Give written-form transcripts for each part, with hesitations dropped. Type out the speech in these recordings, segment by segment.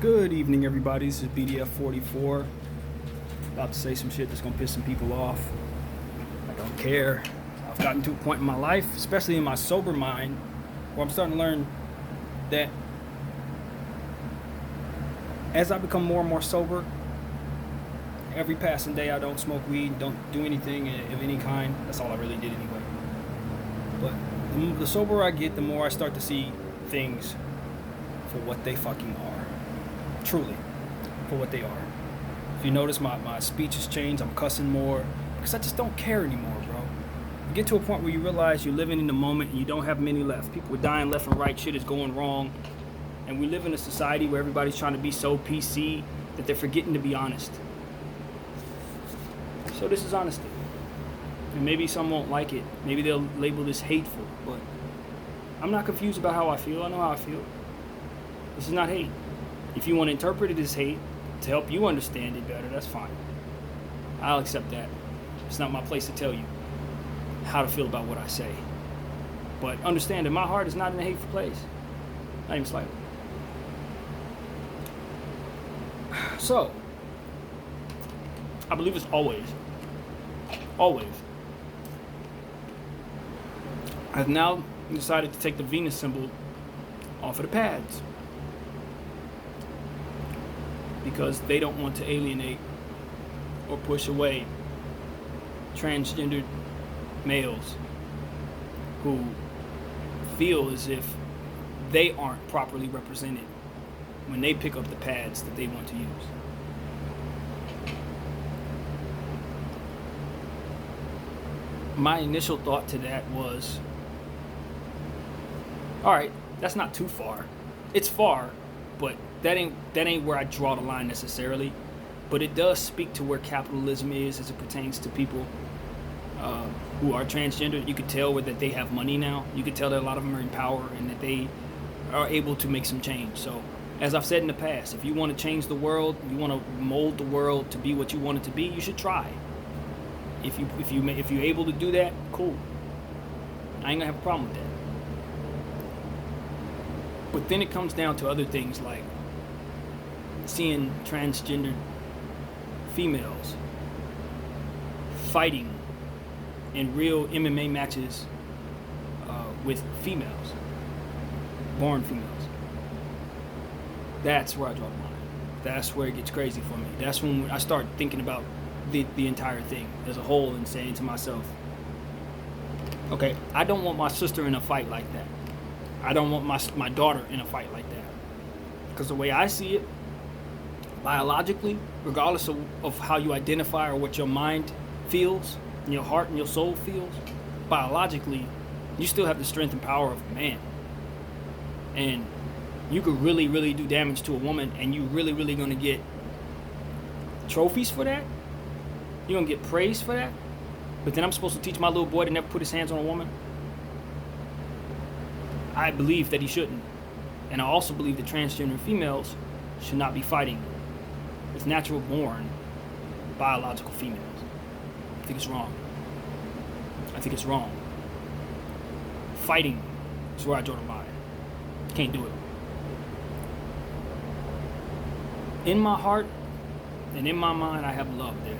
Good evening, everybody. This is BDF44. About to say some shit that's gonna piss some people off. I don't care. I've gotten to a point in my life, especially in my sober mind, where I'm starting to learn that as I become more and more sober, every passing day I don't smoke weed, don't do anything of any kind. That's all I really did anyway. But the soberer I get, the more I start to see things for what they fucking are. Truly, for what they are. If you notice, my speech has changed. I'm cussing more because I just don't care anymore, bro. You get to a point where you realize you're living in the moment and you don't have many left. People are dying left and right. Shit is going wrong. And we live in a society where everybody's trying to be so PC that they're forgetting to be honest. So this is honesty. And maybe some won't like it. Maybe they'll label this hateful. But I'm not confused about how I feel. I know how I feel. This is not hate. If you want to interpret it as hate to help you understand it better, that's fine. I'll accept that. It's not my place to tell you how to feel about what I say. But understand that my heart is not in a hateful place. Not even slightly. So, I believe it's always, I've now decided to take the Venus symbol off of the pads. Because they don't want to alienate or push away transgendered males who feel as if they aren't properly represented when they pick up the pads that they want to use. My initial thought to that was, all right, that's not too far. It's far, but that ain't where I draw the line necessarily. But it does speak to where capitalism is as it pertains to people who are transgender. You could tell that they have money now. You could tell that a lot of them are in power and that they are able to make some change. So, as I've said in the past, if you want to change the world, you want to mold the world to be what you want it to be, you should try. If you're able to do that, cool. I ain't gonna have a problem with that. But then it comes down to other things like seeing transgendered females fighting in real MMA matches with females, born females. That's where I draw the line. That's where it gets crazy for me. That's when I start thinking about the entire thing as a whole and saying to myself, okay, I don't want my sister in a fight like that. I don't want my daughter in a fight like that. Because the way I see it, biologically, regardless of how you identify or what your mind feels, and your heart and your soul feels, biologically, you still have the strength and power of a man. And you could really, really do damage to a woman, and you really, really gonna get trophies for that? You're gonna get praise for that? But then I'm supposed to teach my little boy to never put his hands on a woman? I believe that he shouldn't. And I also believe that transgender females should not be fighting with natural born biological females. I think it's wrong. I think it's wrong. Fighting is where I draw the line. Can't do it. In my heart and in my mind, I have love there.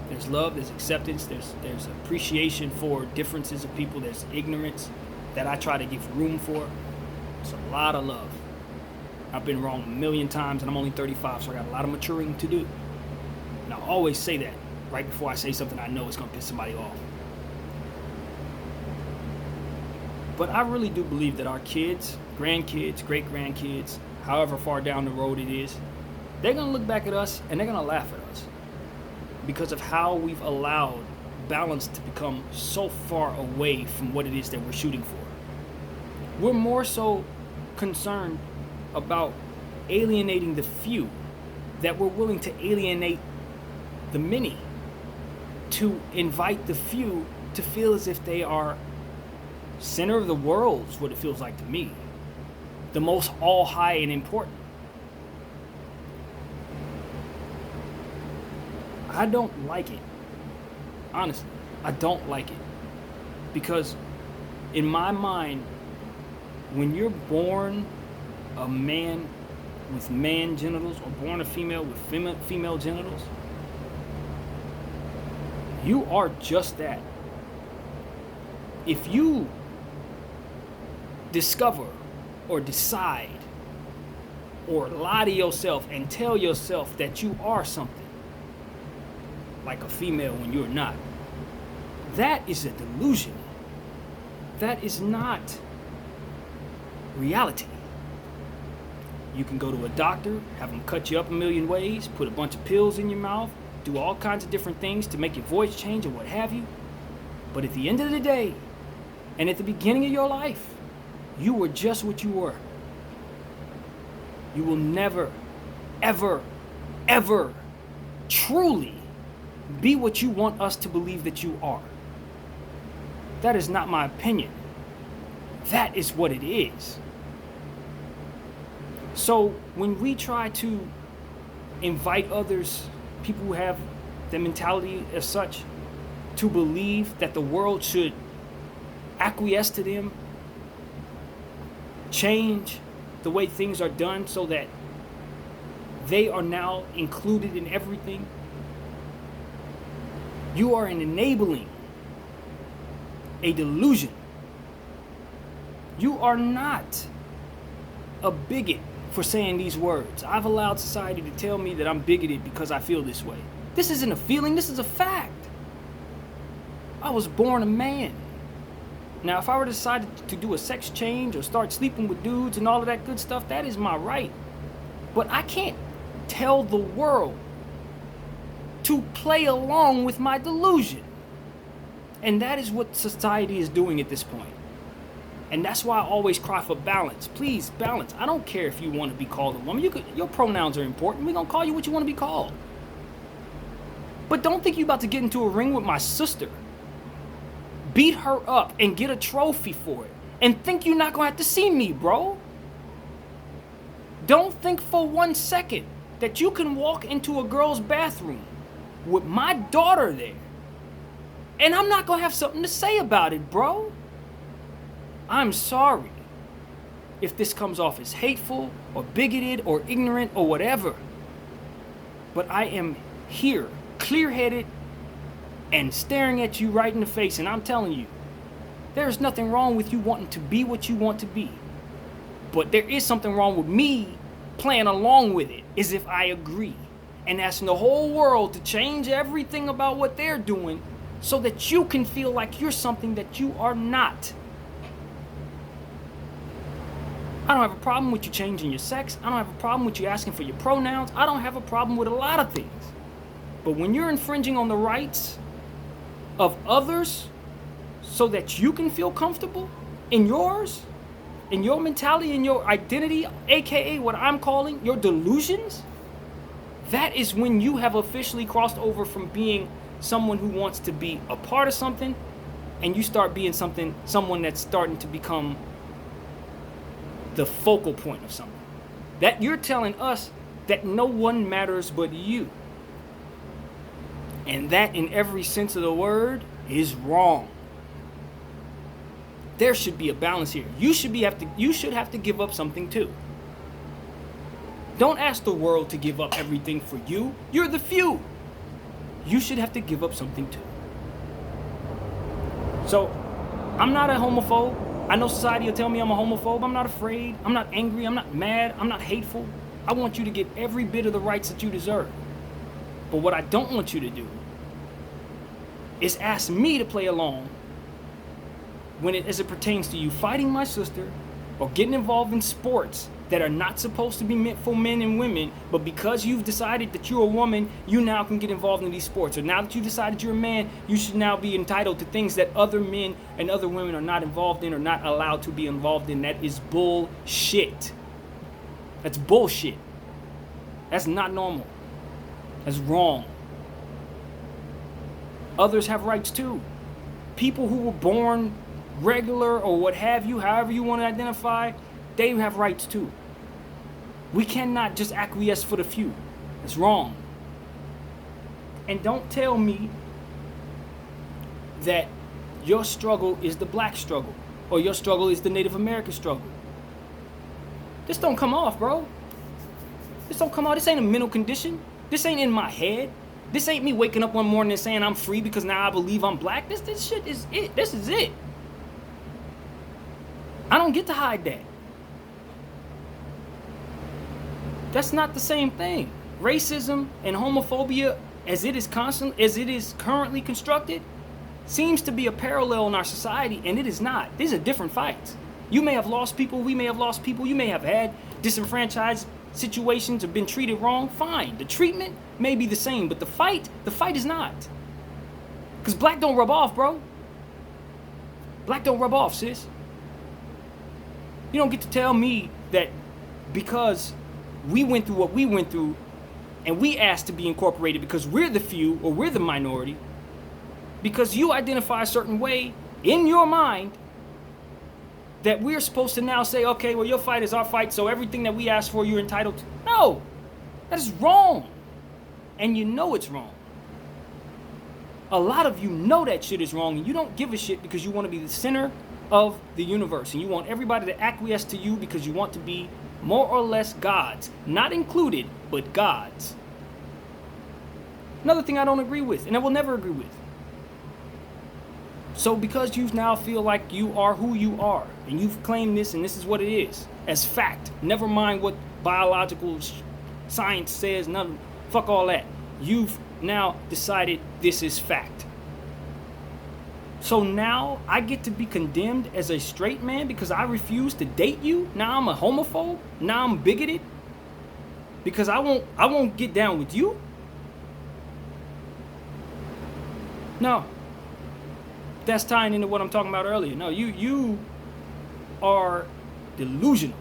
There's love, there's acceptance, there's appreciation for differences of people, there's ignorance that I try to give room for. It's a lot of love. I've been wrong a million times and I'm only 35, so I got a lot of maturing to do. And I always say that right before I say something I know is going to piss somebody off. But I really do believe that our kids, grandkids, great-grandkids, however far down the road it is, they're going to look back at us and they're going to laugh at us because of how we've allowed balance to become so far away from what it is that we're shooting for. We're more so concerned about alienating the few that we're willing to alienate the many, to invite the few to feel as if they are center of the world is what it feels like to me. The most all high and important. I don't like it. Honestly, I don't like it. Because in my mind, when you're born a man with man genitals or born a female with female genitals, you are just that. If you discover or decide or lie to yourself and tell yourself that you are something like a female when you're not, that is a delusion. That is not reality. You can go to a doctor, have them cut you up a million ways, put a bunch of pills in your mouth, do all kinds of different things to make your voice change or what have you. But at the end of the day, and at the beginning of your life, you were just what you were. You will never, ever, ever truly be what you want us to believe that you are. That is not my opinion. That is what it is. So when we try to invite others, people who have the mentality as such, to believe that the world should acquiesce to them, change the way things are done so that they are now included in everything, you are enabling a delusion. You are not a bigot for saying these words. I've allowed society to tell me that I'm bigoted because I feel this way. This isn't a feeling, this is a fact. I was born a man. Now, if I were to decide to do a sex change or start sleeping with dudes and all of that good stuff, that is my right. But I can't tell the world to play along with my delusion. And that is what society is doing at this point. And that's why I always cry for balance. Please, balance. I don't care if you want to be called a woman. Your pronouns are important. We're going to call you what you want to be called. But don't think you're about to get into a ring with my sister, beat her up, and get a trophy for it, and think you're not going to have to see me, bro. Don't think for 1 second that you can walk into a girl's bathroom with my daughter there, and I'm not going to have something to say about it, bro. I'm sorry if this comes off as hateful or bigoted or ignorant or whatever, but I am here, clear-headed, and staring at you right in the face, and I'm telling you, there's nothing wrong with you wanting to be what you want to be. But there is something wrong with me playing along with it as if I agree and asking the whole world to change everything about what they're doing so that you can feel like you're something that you are not. I don't have a problem with you changing your sex. I don't have a problem with you asking for your pronouns. I don't have a problem with a lot of things. But when you're infringing on the rights of others so that you can feel comfortable in yours, in your mentality, in your identity, aka what I'm calling your delusions, that is when you have officially crossed over from being someone who wants to be a part of something and you start being someone that's starting to become the focal point of something. That you're telling us that no one matters but you. And that, in every sense of the word, is wrong. There should be a balance here. You should have to give up something too. Don't ask the world to give up everything for you. You're the few. You should have to give up something too. So, I'm not a homophobe. I know society will tell me I'm a homophobe. I'm not afraid. I'm not angry. I'm not mad. I'm not hateful. I want you to get every bit of the rights that you deserve. But what I don't want you to do is ask me to play along as it pertains to you fighting my sister or getting involved in sports that are not supposed to be meant for men and women, but because you've decided that you're a woman, you now can get involved in these sports. Or now that you decided you're a man, you should now be entitled to things that other men and other women are not involved in or not allowed to be involved in. That is bullshit. That's bullshit. That's not normal. That's wrong. Others have rights too. People who were born regular or what have you, however you want to identify, they have rights too. We cannot just acquiesce for the few. It's wrong. And don't tell me that your struggle is the black struggle or your struggle is the Native American struggle. This don't come off, bro. This don't come out. This ain't a mental condition. This ain't in my head. This ain't me waking up one morning and saying I'm free because now I believe I'm black. This shit is it. This is it. I don't get to hide that. That's not the same thing. Racism and homophobia, as it is currently constructed, seems to be a parallel in our society, and it is not. These are different fights. You may have lost people, we may have lost people, you may have had disenfranchised situations or been treated wrong. Fine. The treatment may be the same, but the fight is not. Because black don't rub off, bro. Black don't rub off, sis. You don't get to tell me that because we went through what we went through and we asked to be incorporated because we're the few or we're the minority, because you identify a certain way in your mind, that we're supposed to now say, okay, well, your fight is our fight, so everything that we ask for, you're entitled to. No, that is wrong. And you know it's wrong. A lot of you know that shit is wrong, and you don't give a shit because you want to be the center of the universe, and you want everybody to acquiesce to you because you want to be more or less gods. Not included, but gods. Another thing I don't agree with, and I will never agree with. So because you now feel like you are who you are, and you've claimed this, and this is what it is, as fact, never mind what biological science says, none, fuck all that. You've now decided this is fact. So now I get to be condemned as a straight man because I refuse to date you? Now I'm a homophobe? Now I'm bigoted? Because I won't get down with you? No. That's tying into what I'm talking about earlier. No, you are delusional.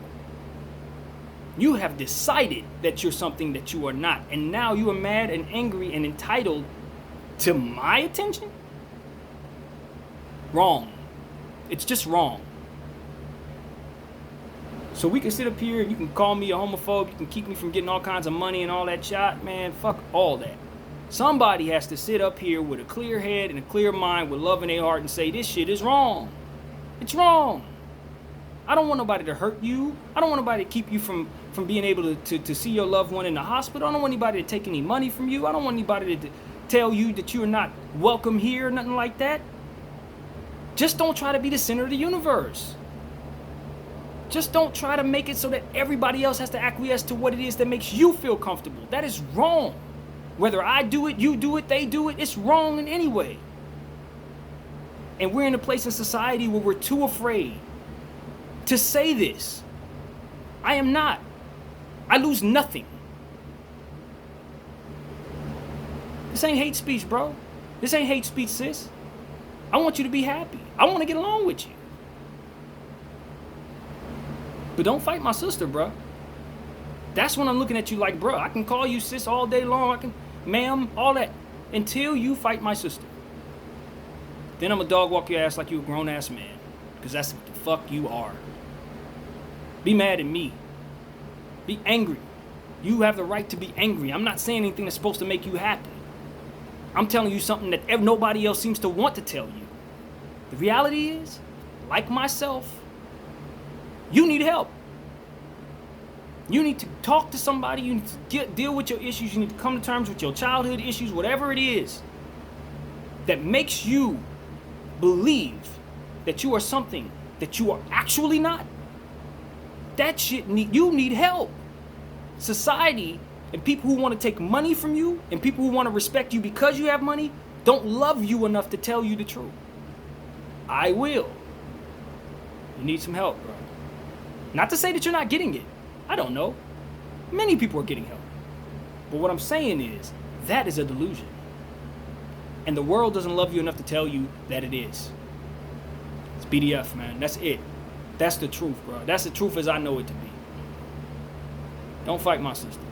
You have decided that you're something that you are not. And now you are mad and angry and entitled to my attention? Wrong. It's just wrong. So we can sit up here and you can call me a homophobe, you can keep me from getting all kinds of money and all that shit. Man, fuck all that. Somebody has to sit up here with a clear head and a clear mind with love in their heart and say this shit is wrong. It's wrong. I don't want nobody to hurt you. I don't want nobody to keep you from being able to see your loved one in the hospital. I don't want anybody to take any money from you. I don't want anybody to tell you that you're not welcome here or nothing like that. Just don't try to be the center of the universe. Just don't try to make it so that everybody else has to acquiesce to what it is that makes you feel comfortable. That is wrong. Whether I do it, you do it, they do it, it's wrong in any way. And we're in a place in society where we're too afraid to say this. I am not. I lose nothing. This ain't hate speech, bro. This ain't hate speech, sis. I want you to be happy. I want to get along with you. But don't fight my sister, bro. That's when I'm looking at you like, bro, I can call you sis all day long. I can, ma'am, all that. Until you fight my sister. Then I'm gonna dog walk your ass like you a grown ass man. Because that's what the fuck you are. Be mad at me. Be angry. You have the right to be angry. I'm not saying anything that's supposed to make you happy. I'm telling you something that nobody else seems to want to tell you. The reality is, like myself, you need help. You need to talk to somebody. You need to deal with your issues. You need to come to terms with your childhood issues, whatever it is that makes you believe that you are something that you are actually not. That shit you need help. Society and people who want to take money from you and people who want to respect you because you have money don't love you enough to tell you the truth. I will. You need some help, bro. Not to say that you're not getting it. I don't know. Many people are getting help. But what I'm saying is, that is a delusion. And the world doesn't love you enough to tell you that it is. It's BDF, man. That's it. That's the truth, bro. That's the truth as I know it to be. Don't fight my sister.